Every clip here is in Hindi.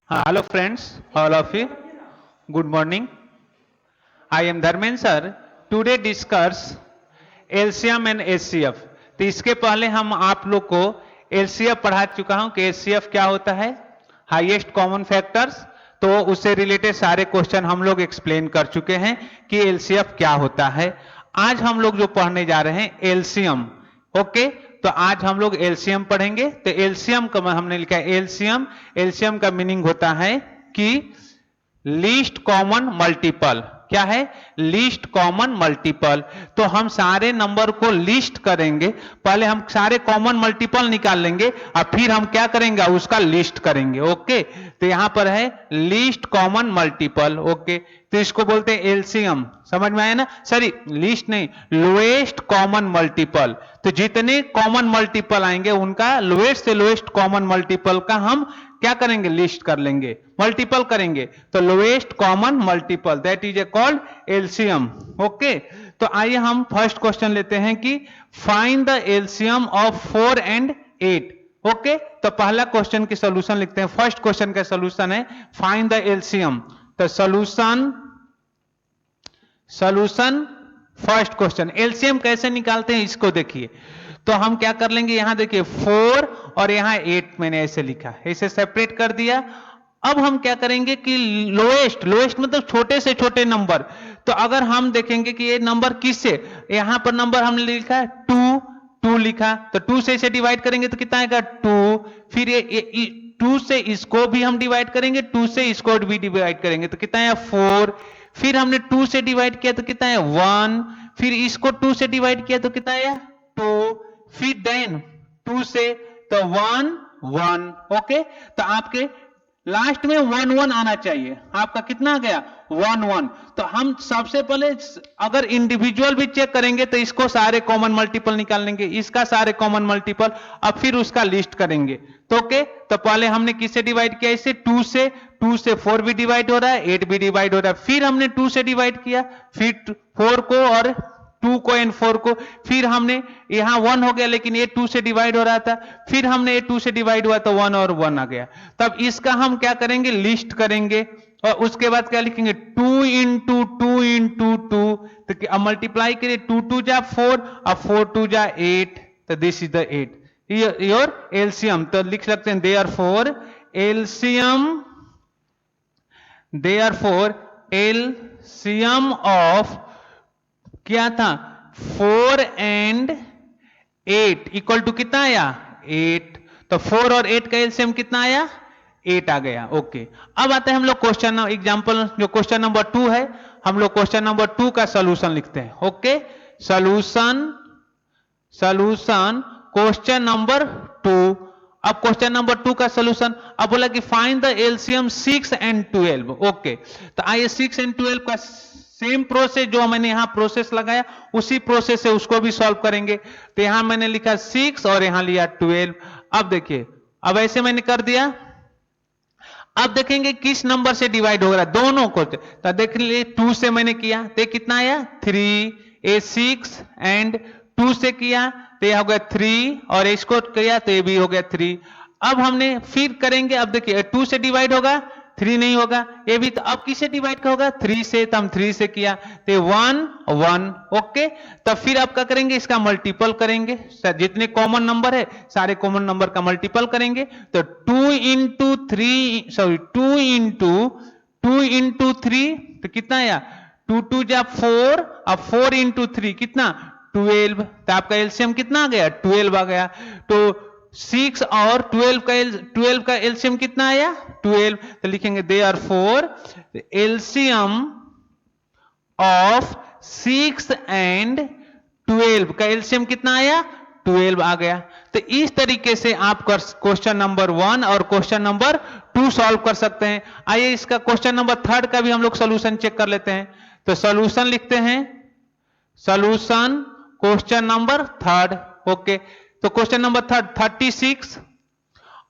Hello friends, all of you. Good morning. I am Dharmen sir. Today discuss LCM and HCF. तो इसके पहले हम आप लोग को LCF पढ़ा चुका हूं कि HCF क्या होता है, हाईएस्ट कॉमन फैक्टर्स। तो उससे रिलेटेड सारे क्वेश्चन हम लोग एक्सप्लेन कर चुके हैं कि LCF क्या होता है। आज हम लोग जो पढ़ने जा रहे हैं LCM। ओके, तो आज हम लोग एलसीएम पढ़ेंगे। तो एलसीएम का हमने लिखा है एलसीएम। एलसीएम का मीनिंग होता है कि लीस्ट कॉमन मल्टीपल। क्या है? Least common multiple. तो हम सारे नंबर को लिस्ट करेंगे, पहले हम सारे कॉमन मल्टीपल निकाल लेंगे और फिर हम क्या करेंगे, उसका लिस्ट करेंगे। ओके, तो यहां पर है लीस्ट कॉमन मल्टीपल। ओके, तो इसको बोलते हैं एलसीएम। समझ में आया ना? सॉरी, लिस्ट नहीं, लोएस्ट कॉमन मल्टीपल। तो जितने कॉमन मल्टीपल आएंगे उनका लोएस्ट से लोएस्ट कॉमन मल्टीपल का हम क्या करेंगे, लिस्ट कर लेंगे, मल्टीपल करेंगे। तो lowest common multiple, that is a called LCM. Okay, तो आइए हम फर्स्ट क्वेश्चन लेते हैं कि find the LCM of 4 and 8। Okay, तो पहला क्वेश्चन की सॉल्यूशन लिखते हैं। फर्स्ट क्वेश्चन का सॉल्यूशन है फाइंड द एलसीएम। तो सॉल्यूशन फर्स्ट क्वेश्चन, एलसीएम कैसे निकालते हैं इसको देखिए। तो हम क्या कर लेंगे, यहां देखिए 4 और यहां 8 मैंने ऐसे लिखा, ऐसे सेपरेट कर दिया। अब हम क्या करेंगे कि लोएस्ट मतलब छोटे से छोटे नंबर। तो अगर हम देखेंगे कि ये नंबर किससे, यहां पर नंबर हमने लिखा है 2 लिखा, तो 2 से इसे डिवाइड करेंगे तो कितना आएगा 2। फिर ये 2 से इसको भी हम डिवाइड करेंगे, 2 से इसको भी डिवाइड करेंगे तो कितना है 4। फिर हमने 2 से डिवाइड किया तो कितना है 1। फिर इसको 2 से डिवाइड किया तो कितना है 2। फिर देन 2 से तो 1 1। ओके, तो आपके लास्ट में 1 1 आना चाहिए। आपका कितना आ गया 1 1। तो हम सबसे पहले अगर इंडिविजुअल भी चेक करेंगे तो इसको सारे कॉमन मल्टीपल निकाल लेंगे, इसका सारे कॉमन मल्टीपल, अब फिर उसका लिस्ट करेंगे। तो ओके, तो पहले हमने किससे डिवाइड किया, इसे 2 से 4 भी डिवाइड हो रहा है, 8 भी डिवाइड हो रहा है। फिर हमने 2 से डिवाइड किया, फिर 4 को और 2 को एंड 4 को, फिर हमने यहां 1 हो गया लेकिन ये 2 से डिवाइड हो रहा था, फिर हमने ये 2 से डिवाइड हुआ तो 1 और 1 आ गया। तब इसका हम क्या करेंगे, लिस्ट करेंगे। और उसके बाद क्या लिखेंगे 2 इंटू 2 इंटू 2। तो मल्टीप्लाई करिए, 2 2 जा 4 और 4 2 जा 8। तो this is the 8 your LCM. तो लिख सकते हैं देयरफॉर एलसीएम ऑफ क्या था 4 and 8 इक्वल टू कितना आया 8। तो 4 और 8 का एलसीएम कितना आया 8 आ गया। ओके, अब आते हैं हम लोग क्वेश्चन एग्जांपल, जो क्वेश्चन नंबर 2 है, हम लोग क्वेश्चन नंबर 2 का सॉल्यूशन लिखते हैं। Okay, solution question number 2। अब क्वेश्चन नंबर 2 का सॉल्यूशन, अब बोला कि find the LCM 6 and 12। Okay, तो आइए 6 and 12 का सेम प्रोसेस जो मैंने यहां प्रोसेस लगाया उसी प्रोसेस से उसको भी सॉल्व करेंगे। तो यहां मैंने लिखा 6 और यहां लिया 12। अब देखिए, अब ऐसे मैंने कर दिया। अब देखेंगे किस नंबर से डिवाइड हो रहा है दोनों को। तो देख लीजिए 2 से मैंने किया तो कितना आया 3। ए 6 एंड 2 से किया तो यह हो गया 3 और इसको किया तो ये भी हो गया 3। अब हमने फिर करेंगे, अब देखिए 2 से डिवाइड होगा 3 नहीं होगा, ये भी। तो अब किससे डिवाइड होगा 3 से, तो हम 3 से किया तो 1 1। ओके, तो फिर आप क्या करेंगे, इसका मल्टीपल करेंगे, जितने कॉमन नंबर है सारे कॉमन नंबर का मल्टीपल करेंगे। तो 2 इंटू 3, सॉरी 2 इंटू 3 तो कितना आया 2 2 जा 4 और 4 इंटू 3 कितना 12। तो आपका एलसीएम कितना आ गया 12 आ गया। तो 6 और 12 का एलसीएम कितना आया 12। तो लिखेंगे देयरफॉर एलसीएम ऑफ 6 and 12 का एलसीएम कितना आया 12 आ गया। तो इस तरीके से आप क्वेश्चन नंबर 1 और क्वेश्चन नंबर 2 सॉल्व कर सकते हैं। आइए इसका क्वेश्चन नंबर 3 का भी हम लोग सॉल्यूशन चेक कर लेते हैं। तो सॉल्यूशन लिखते हैं, सॉल्यूशन क्वेश्चन नंबर 3। ओके, तो क्वेश्चन नंबर 36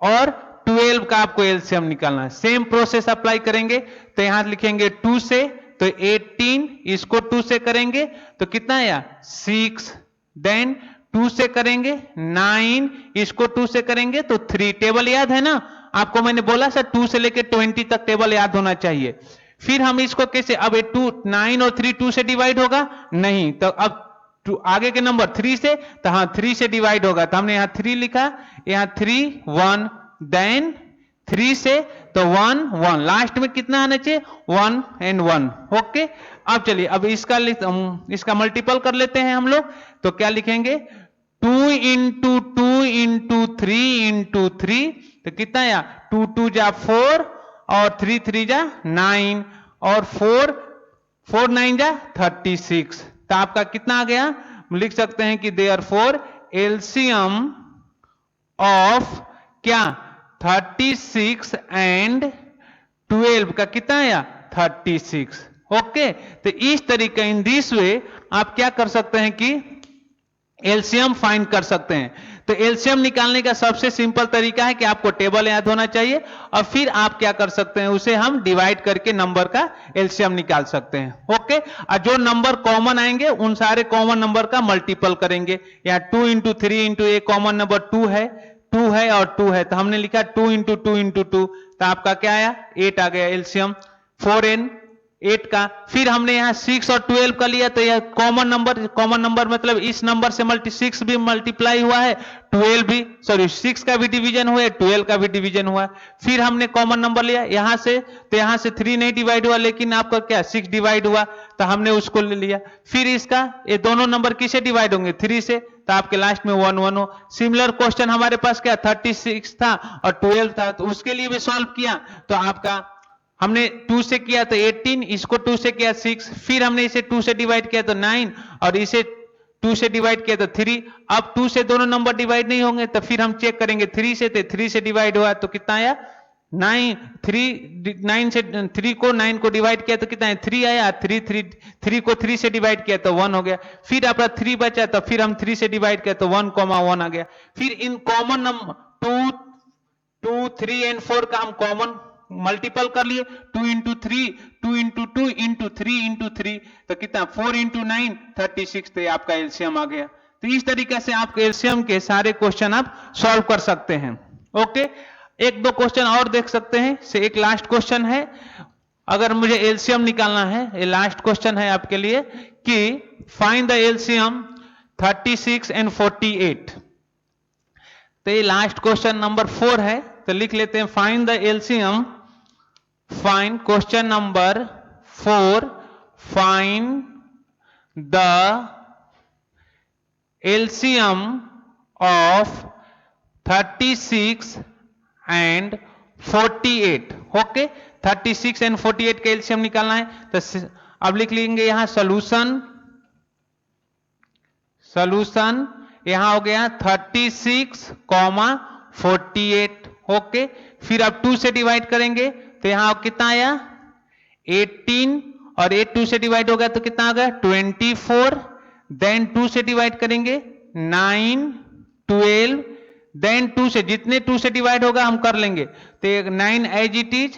और 12 का आपको एलसीएम निकालना है। सेम प्रोसेस अप्लाई करेंगे। तो यहां लिखेंगे 2 से तो 18, इसको 2 से करेंगे तो कितना आया 6। देन 2 से करेंगे 9, इसको 2 से करेंगे तो 3। टेबल याद है ना, आपको मैंने बोला सर 2 से लेके 20 तक टेबल याद होना चाहिए। फिर हम इसको कैसे, अब ये 2 9 और 3 2 से डिवाइड होगा नहीं, तो अब आगे के नंबर 3 से, तो हाँ 3 से डिवाइड होगा, तो हमने यहाँ 3 लिखा, यहाँ 3 1, देन 3 से तो 1 1, लास्ट में कितना आना चाहिए 1 and 1। ओके, अब चलिए अब इसका मल्टीपल कर लेते हैं हम लोग, तो क्या लिखेंगे 2 into 2 into 3 into 3, तो कितना आया 2 2 जा 4 और 3 3 जा 9 और 4 4 9 जा 36, तो आपका कितना आ गया, लिख सकते हैं कि देयरफॉर एलसीएम ऑफ क्या 36 एंड 12 का कितना आया 36। ओके, तो इस तरीके इन दिस वे आप क्या कर सकते हैं कि एलसीएम फाइंड कर सकते हैं। तो एलसीएम निकालने का सबसे सिंपल तरीका है कि आपको टेबल याद होना चाहिए और फिर आप क्या कर सकते हैं, उसे हम डिवाइड करके नंबर का एलसीएम निकाल सकते हैं। ओके, और जो नंबर कॉमन आएंगे उन सारे कॉमन नंबर का मल्टीपल करेंगे। यहाँ 2 into 3 into ए कॉमन नंबर 2 है और 2 है, तो हमने लिखा 2 into 2 into 2, तो आपका क्या आया 8 आ गया एलसीएम 4n 8 का। फिर हमने यहाँ 6 और 12 का लिया, तो यह कॉमन नंबर मतलब इस नंबर से 6 भी मल्टीप्लाई हुआ है, 12 भी, सॉरी 6 का भी डिवीजन हुआ है, 12 का भी डिवीजन हुआ है। फिर हमने कॉमन नंबर लिया यहाँ से, तो यहाँ से 3 नहीं डिवाइड हुआ, लेकिन आपका क्या 6 डिवाइड हुआ, तो हमने उसको ले लिया। फिर इसका ये दोनों नंबर किसे डिवाइड होंगे 3 से, तो आपके लास्ट में 1 1 हो। सिमिलर क्वेश्चन हमारे पास क्या 36 था और 12 था, तो उसके लिए भी सॉल्व किया, तो आपका हमने 2 से किया तो 18, इसको 2 से किया 6, फिर हमने इसे 2 से डिवाइड किया तो 9 और इसे 2 से डिवाइड किया तो 3। अब 2 से दोनों नंबर डिवाइड नहीं होंगे, तो फिर हम चेक करेंगे 3 से, तो 3 से डिवाइड हुआ तो कितना आया 9, 9 से 3 को 9 को डिवाइड किया तो कितना है 3 आया, 3 को 3 से डिवाइड किया तो 1 हो गया। फिर आपका 3 बचा, तो फिर हम 3 से डिवाइड किया तो 1, 1 आ गया। फिर इन कॉमन नंबर 2 3 and 4 का हम कॉमन मल्टीपल कर लिए, 2 into 3 2 into 2 into 3 into 3, तो कितना 4 into 9 36, तो आपका एलसीएम आ गया। तो इस तरीके से आप एलसीएम के सारे क्वेश्चन आप सॉल्व कर सकते हैं। ओके, एक दो क्वेश्चन और देख सकते हैं, से एक लास्ट क्वेश्चन है, अगर मुझे एलसीएम निकालना है, ये लास्ट क्वेश्चन है आपके लिए कि फाइंड द एलसीएम 36 and 48। तो ये लास्ट क्वेश्चन नंबर 4 है, तो लिख लेते हैं find the LCM, find question number 4, find the LCM of 36 and 48। Okay, 36 and 48 का एलसीएम निकालना है, तो अब लिख लेंगे यहां सॉल्यूशन यहां हो गया 36, 48। ओके, फिर अब 2 से डिवाइड करेंगे, तो यहां कितना आया 18 और 8 2 से डिवाइड हो गया तो कितना आ गया 24, देन 2 से डिवाइड करेंगे 9 12, देन 2 से जितने 2 से डिवाइड होगा हम कर लेंगे, तो 9 एज इट इज,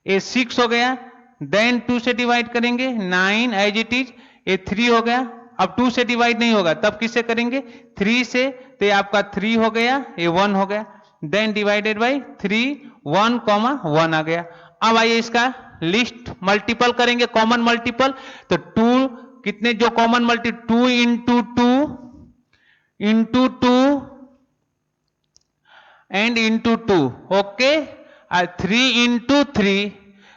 ये 6 हो गया, देन 2 से डिवाइड करेंगे 9 एज इट इज, ये 3 हो गया। अब 2 से डिवाइड नहीं होगा तब किससे करेंगे 3 से, तो ये आपका 3 हो गया, ये 1 हो गया, देन डिवाइडेड बाई 3 1, 1 आ गया। अब आइए इसका लिस्ट मल्टीपल करेंगे, कॉमन मल्टीपल, तो 2 कितने जो common multi 2 into 2 and into 2। Okay, 3 into 3,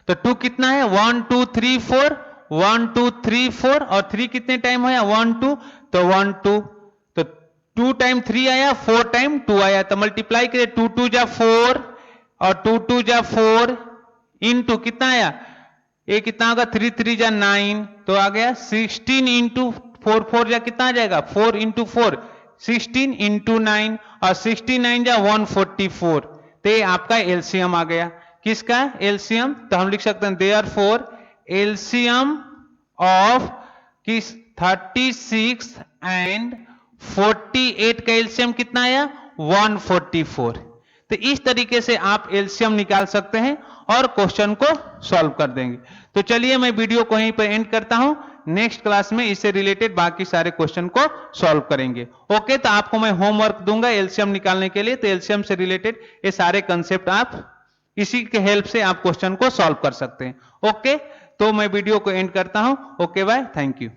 तो 2 कितना है 1 2 3 4, 1 2 3 4 और 3 कितने टाइम आया 1 2, तो 1 2, तो 2 टाइम 3 आया, 4 टाइम 2 आया, तो मल्टीप्लाई करिए 2 2 जा 4 और 2 2 जा 4 इनटू कितना आया, ये कितना होगा 3 3 जा 9, तो आ गया 16 into 4 4 जा कितना आ जाएगा 4 into 4 16 into 9 और 69 जा 144, तो ये आपका एलसीएम आ गया। किसका एलसीएम, तो हम लिख सकते हैं देयरफॉर एलसीएम ऑफ किस 36 एंड 48 का एलसीएम कितना आया 144। तो इस तरीके से आप एलसीएम निकाल सकते हैं और क्वेश्चन को सॉल्व कर देंगे। तो चलिए मैं वीडियो को यहीं पर एंड करता हूं। नेक्स्ट क्लास में इससे रिलेटेड बाकी सारे क्वेश्चन को सॉल्व करेंगे। ओके, तो आपको मैं होमवर्क दूंगा एलसीएम निकालने के लिए, तो एलसीएम से रिलेटेड ये सारे कंसेप्ट आप इसी के हेल्प से आप क्वेश्चन को सॉल्व कर सकते हैं। ओके, तो मैं वीडियो को एंड करता हूं। Okay bye, thank you.